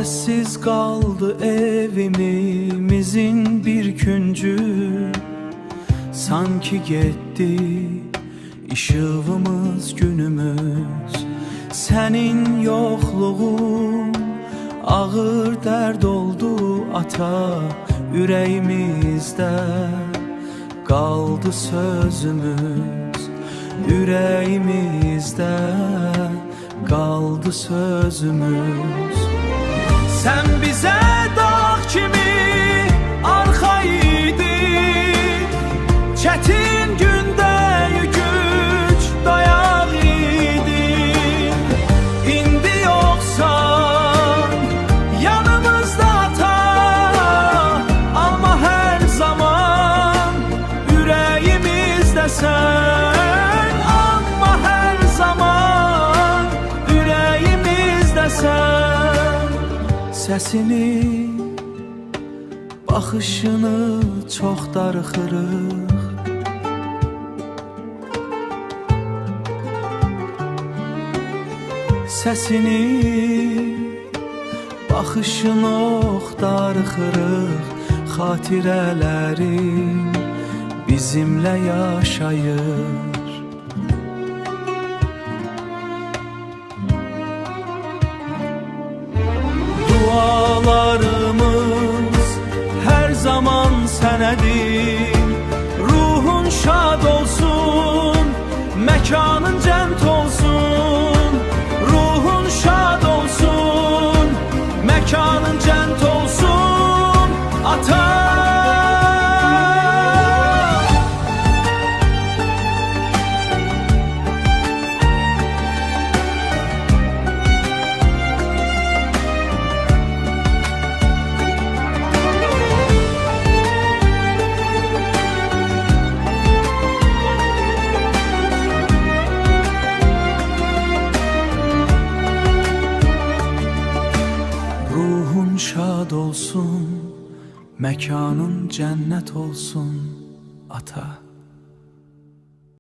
Sessiz kaldı evimizin bir küncü. Sanki gitti ışığımız, günümüz. Senin yokluğun ağır dert oldu ata. Yüreğimizde kaldı sözümüz, yüreğimizde kaldı sözümüz. Sen bize dağ kimi arxaydın, çetin günde güç dayaq idin. İndi yoksan yanımızda ata, ama her zaman yüreğimizde sen. Ama her zaman yüreğimizde sen. Səsini, baxışını çox darıxırıq. Səsini, baxışını çox darıxırıq. Xatirələrin bizimlə yaşayır. Dualarımız her zaman senedir. Ruhun şad olsun, mekanın cennet olsun. Ruhun şad olsun, mekanın cennet olsun ata. Ruhun şad olsun, mekanın cennet olsun ata.